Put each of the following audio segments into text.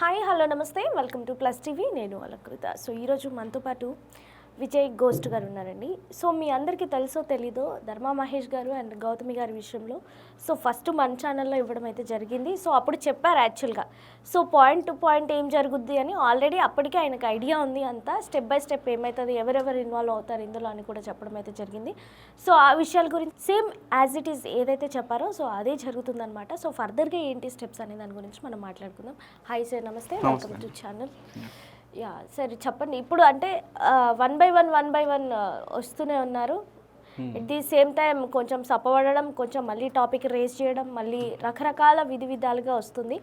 Hi hello నమస్తే welcome to plus TV నేను Alankrita. So ఈరోజు మనతో పాటు విజయ్ గోస్ట్ గారు ఉన్నారండి. సో మీ అందరికీ తెలుసో తెలీదో ధర్మా మహేష్ గారు అండ్ గౌతమి గారి విషయంలో సో ఫస్ట్ మన ఛానల్లో ఇవ్వడం అయితే జరిగింది. సో అప్పుడు చెప్పారు యాక్చువల్గా సో పాయింట్ టు పాయింట్ ఏం జరుగుద్ది అని ఆల్రెడీ అప్పటికే ఆయనకు ఐడియా ఉంది, అంతా స్టెప్ బై స్టెప్ ఏమవుతుంది, ఎవరెవరు ఇన్వాల్వ్ అవుతారు ఇందులో అని కూడా చెప్పడం అయితే జరిగింది. సో ఆ విషయాల గురించి సేమ్ యాజ్ ఇట్ ఈస్ ఏదైతే చెప్పారో సో అదే జరుగుతుందన్నమాట. సో ఫర్దర్గా ఏంటి స్టెప్స్ అనే దాని గురించి మనం మాట్లాడుకుందాం. హాయ్ సార్, నమస్తే, వెల్కమ్ టు ఛానల్. యా సరే చెప్పండి. ఇప్పుడు అంటే వన్ బై వన్ వస్తూనే ఉన్నారు. ఎట్ ది సేమ్ టైం కొంచెం సప్పబడడం, కొంచెం మళ్ళీ టాపిక్ రేస్ చేయడం, మళ్ళీ రకరకాల విధాలుగా వస్తుంది.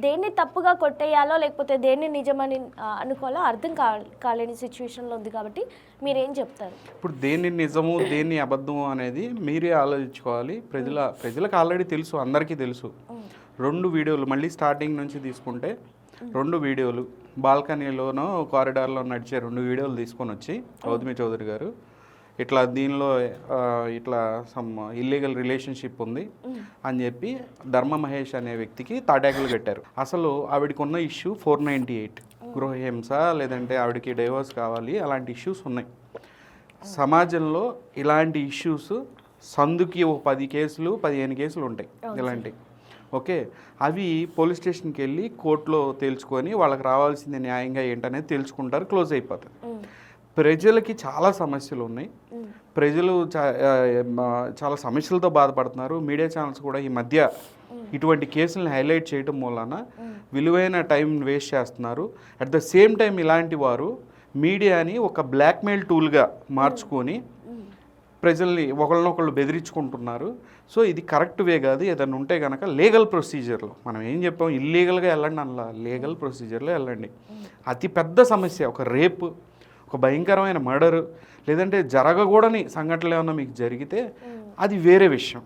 దేన్ని తప్పుగా కొట్టేయాలో లేకపోతే దేన్ని నిజమని అనుకోవాలో అర్థం కాలేని సిచ్యువేషన్లో ఉంది. కాబట్టి మీరేం చెప్తారు? ఇప్పుడు దేన్ని నిజము దేన్ని అబద్ధము అనేది మీరే ఆలోచించుకోవాలి. ప్రజలకు ఆల్రెడీ తెలుసు, అందరికీ తెలుసు. 2 వీడియోలు మళ్ళీ స్టార్టింగ్ నుంచి తీసుకుంటే 2 వీడియోలు బాల్కనీలోనో కారిడార్లో నడిచే 2 వీడియోలు తీసుకొని వచ్చి గౌతమి చౌదరి గారు ఇట్లా దీనిలో ఇట్లా సమ్ ఇల్లీగల్ రిలేషన్షిప్ ఉంది అని చెప్పి ధర్మ మహేష్ అనే వ్యక్తికి తాటాకులు కట్టారు. అసలు ఆవిడకి ఉన్న ఇష్యూ 498 గృహహింస, లేదంటే ఆవిడకి డైవోర్స్ కావాలి, అలాంటి ఇష్యూస్ ఉన్నాయి సమాజంలో. ఇలాంటి ఇష్యూస్ సందుకి 10 కేసులు 15 కేసులు ఉంటాయి ఇలాంటివి. ఓకే, అవి పోలీస్ స్టేషన్కి వెళ్ళి కోర్టులో తేల్చుకొని వాళ్ళకి రావాల్సింది న్యాయంగా ఏంటనేది తెలుసుకుంటారు, క్లోజ్ అయిపోతుంది. ప్రజలకి చాలా సమస్యలు ఉన్నాయి, ప్రజలు చాలా సమస్యలతో బాధపడుతున్నారు. మీడియా ఛానల్స్ కూడా ఈ మధ్య ఇటువంటి కేసులను హైలైట్ చేయడం మూలన విలువైన టైం వేస్ట్ చేస్తున్నారు. అట్ ద సేమ్ టైం ఇలాంటి వారు మీడియాని ఒక బ్లాక్మెయిల్ టూల్గా మార్చుకొని ప్రజల్ని ఒకళ్ళనొకళ్ళు బెదిరించుకుంటున్నారు. సో ఇది కరెక్ట్ వే కాదు. ఏదైనా ఉంటే కనుక లీగల్ ప్రొసీజర్లో, మనం ఏం చెప్పాం, ఇల్లీగల్గా వెళ్ళండి అలా, లీగల్ ప్రొసీజర్లో వెళ్ళండి. అతి పెద్ద సమస్య ఒక రేపు, ఒక భయంకరమైన మర్డరు, లేదంటే జరగకూడని సంఘటనలు ఏమన్నా మీకు జరిగితే అది వేరే విషయం.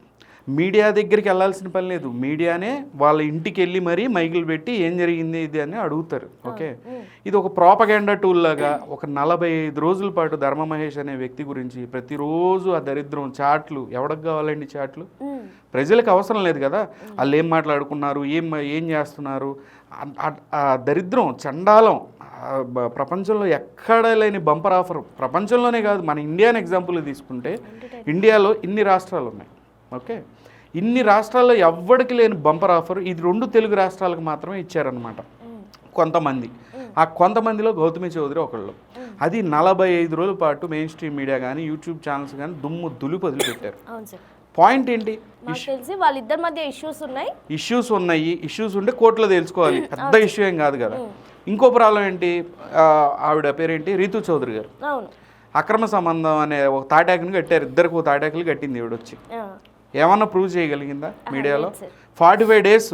మీడియా దగ్గరికి వెళ్ళాల్సిన పని లేదు. మీడియానే వాళ్ళ ఇంటికి వెళ్ళి మరీ మైకులు పెట్టి ఏం జరిగింది ఇది అని అడుగుతారు. ఓకే, ఇది ఒక ప్రాపగెండా టూల్ లాగా ఒక 45 రోజుల పాటు ధర్మ మహేష్ అనే వ్యక్తి గురించి ప్రతిరోజు ఆ దరిద్రం చాట్లు, ఎవరికి కావాలండి చాట్లు? ప్రజలకు అవసరం లేదు కదా, వాళ్ళు ఏం మాట్లాడుకున్నారు, ఏం చేస్తున్నారు, ఆ దరిద్రం చండాలం ప్రపంచంలో ఎక్కడ లేని బంపర్ ఆఫర్. ప్రపంచంలోనే కాదు, మన ఇండియాని ఎగ్జాంపుల్ తీసుకుంటే ఇండియాలో ఇన్ని రాష్ట్రాలు ఉన్నాయి. ఓకే, ఇన్ని రాష్ట్రాల్లో ఎవ్వడికి లేని బంపర్ ఆఫర్ ఇది 2 తెలుగు రాష్ట్రాలకు మాత్రమే ఇచ్చారనమాట కొంతమంది. ఆ కొంతమందిలో గౌతమి చౌదరి ఒకళ్ళు. అది 45 రోజుల పాటు మెయిన్ స్ట్రీమ్ మీడియా కానీ యూట్యూబ్ ఛానల్స్ కానీ దుమ్ము దులిపొదిలి పెట్టారు. పాయింట్ ఏంటి? వాళ్ళిద్దరి మధ్య ఇష్యూస్ ఉన్నాయి. ఇష్యూస్ ఉంటే కోర్టులో తెలుసుకోవాలి, పెద్ద ఇష్యూ ఏం కాదు కదా. ఇంకో ప్రాబ్లం ఏంటి, ఆవిడ పేరేంటి, రీతు చౌదరి గారు అక్రమ సంబంధం అనే ఒక తాటాకుని కట్టారు. ఇద్దరికి ఒక తాటాకులు కట్టింది ఈవిడ వచ్చి. ఏమన్నా ప్రూవ్ చేయగలిగిందా మీడియాలో? 45 డేస్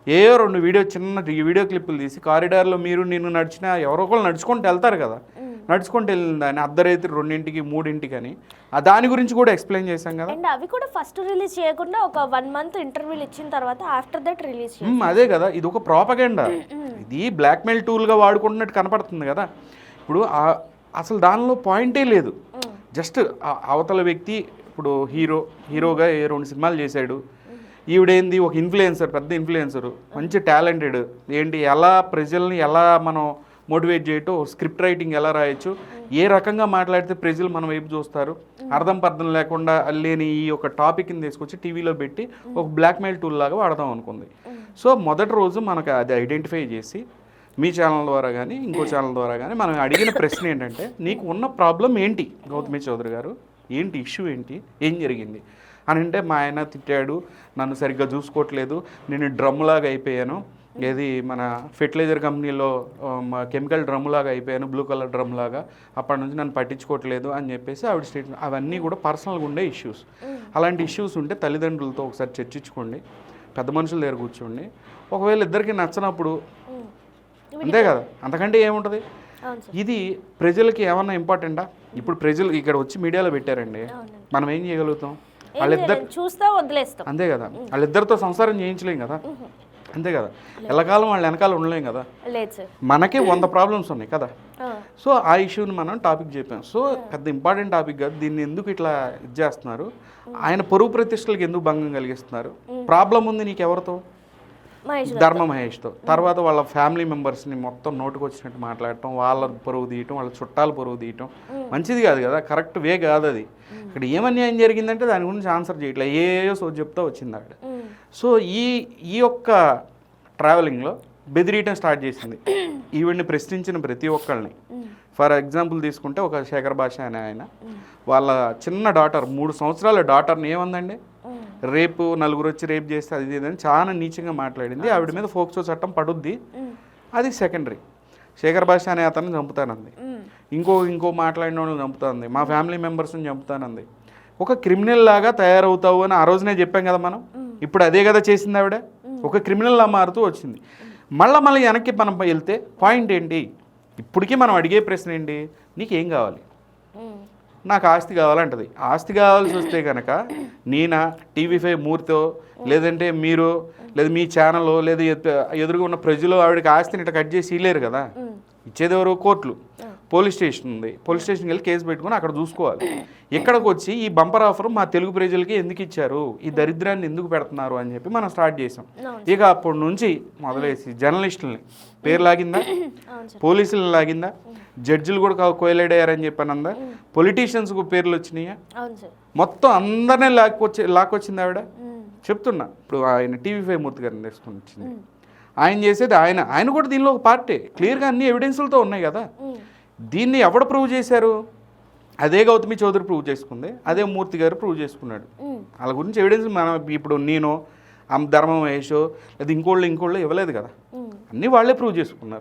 ఏయో 2 చిన్న వీడియో క్లిప్పులు తీసి కారిడార్లో మీరు నేను నడిచినా ఎవరో ఒకళ్ళు నడుచుకుంటూ వెళ్తారు కదా, నడుచుకుంటూ వెళ్ళిందని అర్ధరాత్రి 2కి 3కి అని దాని గురించి కూడా ఎక్స్ప్లెయిన్ చేశాం కదా. అండ్ అవి కూడా ఫస్ట్ రిలీజ్ చేయకుండా ఒక 1 మంత్ ఇంటర్వ్యూలు ఇచ్చిన తర్వాత ఆఫ్టర్ దట్ రిలీజ్. అదే కదా, ఇది ఒక ప్రాపగెండా. ఇది బ్లాక్మెయిల్ టూల్గా వాడుకుంటున్నట్టు కనపడుతుంది కదా. ఇప్పుడు అసలు దానిలో పాయింటే లేదు. జస్ట్ అవతల వ్యక్తి ఇప్పుడు హీరోగా 2 సినిమాలు చేశాడు. ఈవిడేంది ఒక ఇన్ఫ్లుయెన్సర్, పెద్ద ఇన్ఫ్లుయెన్సరు, మంచి టాలెంటెడ్. ఏంటి ఎలా ప్రజల్ని ఎలా మనం మోటివేట్ చేయటం, స్క్రిప్ట్ రైటింగ్ ఎలా రాయొచ్చు, ఏ రకంగా మాట్లాడితే ప్రజలు మన వైపు చూస్తారు, అర్థం లేకుండా లేని ఈ ఒక టాపిక్ని తీసుకొచ్చి టీవీలో పెట్టి ఒక బ్లాక్మెయిల్ టూల్ లాగా వాడదాం అనుకుంది. సో మొదటి రోజు మనకు అది ఐడెంటిఫై చేసి మీ ఛానల్ ద్వారా కానీ ఇంకో ఛానల్ ద్వారా కానీ మనం అడిగిన ప్రశ్న ఏంటంటే, నీకు ఉన్న ప్రాబ్లం ఏంటి గౌతమి చౌదరి గారు, ఏంటి ఇష్యూ ఏంటి, ఏం జరిగింది అని అంటే, మా ఆయన తిట్టాడు, నన్ను సరిగ్గా చూసుకోవట్లేదు, నేను డ్రమ్లాగా అయిపోయాను, ఏది మన ఫెర్టిలైజర్ కంపెనీలో కెమికల్ డ్రమ్లాగా అయిపోయాను, బ్లూ కలర్ డ్రమ్ లాగా, అప్పటి నుంచి నన్ను పట్టించుకోవట్లేదు అని చెప్పేసి ఆవిడ స్టేట్మెంట్. అవన్నీ కూడా పర్సనల్గా ఉండే ఇష్యూస్. అలాంటి ఇష్యూస్ ఉంటే తల్లిదండ్రులతో ఒకసారి చర్చించుకోండి, పెద్ద మనుషుల దగ్గర కూర్చోండి. ఒకవేళ ఇద్దరికి నచ్చినప్పుడు అంతే కదా, అంతకంటే ఏముంటుంది. ఇది ప్రజలకి ఏమన్నా ఇంపార్టెంటా? ఇప్పుడు ప్రజలు ఇక్కడ వచ్చి మీడియాలో పెట్టారండి, మనం ఏం చేయగలుగుతాం? వాళ్ళిద్దరు చూస్తా వదిలేస్తాం, అంతే కదా. వాళ్ళిద్దరితో సంసారం చేయించలేం కదా, అంతే కదా. ఎల్లకాలం వాళ్ళ వెనకాల ఉండలేం కదా. మనకే 100 ప్రాబ్లమ్స్ ఉన్నాయి కదా. సో ఆ ఇష్యూని మనం టాపిక్ చెప్పాం. సో పెద్ద ఇంపార్టెంట్ టాపిక్ కాదు. దీన్ని ఎందుకు ఇట్లా ఇది చేస్తున్నారు, ఆయన పరువు ప్రతిష్టలకు ఎందుకు భంగం కలిగిస్తున్నారు, ప్రాబ్లం ఉంది నీకు ఎవరితో, మహేష్ ధర్మ మహేష్తో. తర్వాత వాళ్ళ ఫ్యామిలీ మెంబర్స్ని మొత్తం నోటుకు వచ్చినట్టు మాట్లాడటం, వాళ్ళ పరువు తీయటం, వాళ్ళ చుట్టాలు పరువు తీయటం మంచిది కాదు కదా, కరెక్ట్ వే కాదు అది. ఇక్కడ ఏమన్యాయం జరిగిందంటే దాని గురించి ఆన్సర్ చేయట్లే, ఏయో సో చెప్తా వచ్చింది అక్కడ. సో ఈ యొక్క ట్రావెలింగ్లో బెదిరియటం స్టార్ట్ చేసింది ఈవిడ్ని ప్రశ్నించిన ప్రతి ఒక్కళ్ళని. ఫర్ ఎగ్జాంపుల్ తీసుకుంటే ఒక శేఖర్ భాష అనే ఆయన వాళ్ళ చిన్న డాటర్ 3 సంవత్సరాల డాటర్ని ఏమందండి, రేపు నలుగురు వచ్చి రేపు చేస్తే అది ఇదని చాలా నీచంగా మాట్లాడింది. ఆవిడ మీద ఫోక్సో చట్టం పడుద్ది, అది సెకండరీ. శేఖర్ భాష అనే అతన్ని చంపుతానంది, ఇంకో మాట్లాడిన వాళ్ళని చంపుతానంది, మా ఫ్యామిలీ మెంబర్స్ని చంపుతానంది. ఒక క్రిమినల్ లాగా తయారవుతావు అని ఆ రోజునే చెప్పాం కదా మనం. ఇప్పుడు అదే కదా చేసింది ఆవిడ, ఒక క్రిమినల్లా మారుతూ వచ్చింది. మళ్ళీ వెనక్కి మనం వెళ్తే పాయింట్ ఏంటి, ఇప్పటికీ మనం అడిగే ప్రశ్న ఏంటి, నీకేం కావాలి? నాకు ఆస్తి కావాలంటది. ఆస్తి కావాల్సి వస్తే కనుక నేనా TV5 మూర్తో, లేదంటే మీరు, లేదా మీ ఛానల్, లేదా ఎదురుగా ఉన్న ప్రజలు ఆవిడకి ఆస్తిని ఇట్లా కట్ చేసి ఇవ్వలేరు కదా. ఇచ్చేది ఎవరు? కోర్టులు, పోలీస్ స్టేషన్ ఉంది, పోలీస్ స్టేషన్కి వెళ్ళి కేసు పెట్టుకుని అక్కడ చూసుకోవాలి. ఇక్కడికి వచ్చి ఈ బంపర్ ఆఫర్ మా తెలుగు ప్రజలకి ఎందుకు ఇచ్చారు, ఈ దరిద్రాన్ని ఎందుకు పెడుతున్నారు అని చెప్పి మనం స్టార్ట్ చేసాం. ఇక అప్పటి నుంచి మొదలేసి జర్నలిస్టులని పేరు లాగిందా, పోలీసులను లాగిందా, జడ్జిలు కూడా కోయలేడ్ అయ్యారని చెప్పానందా, పొలిటీషియన్స్కు పేర్లు వచ్చినాయా, మొత్తం అందరినీ లాక్కొచ్చింది ఆవిడ. చెప్తున్నా, ఇప్పుడు ఆయన TV5 మూర్తి గారిని తీసుకొని వచ్చింది, ఆయన చేసేది ఆయన కూడా దీనిలో ఒక పార్టీ, క్లియర్గా అన్ని ఎవిడెన్స్లతో ఉన్నాయి కదా. దీన్ని ఎవడు ప్రూవ్ చేశారు? అదే గౌతమి చౌదరి ప్రూవ్ చేసుకుంది, అదే మూర్తి గారు ప్రూవ్ చేసుకున్నాడు. వాళ్ళ గురించి ఎవిడెన్స్ మనం ఇప్పుడు నేను ధర్మ మహేష్ లేదా ఇంకోళ్ళు ఇవ్వలేదు కదా, అన్నీ వాళ్ళే ప్రూవ్ చేసుకున్నారు.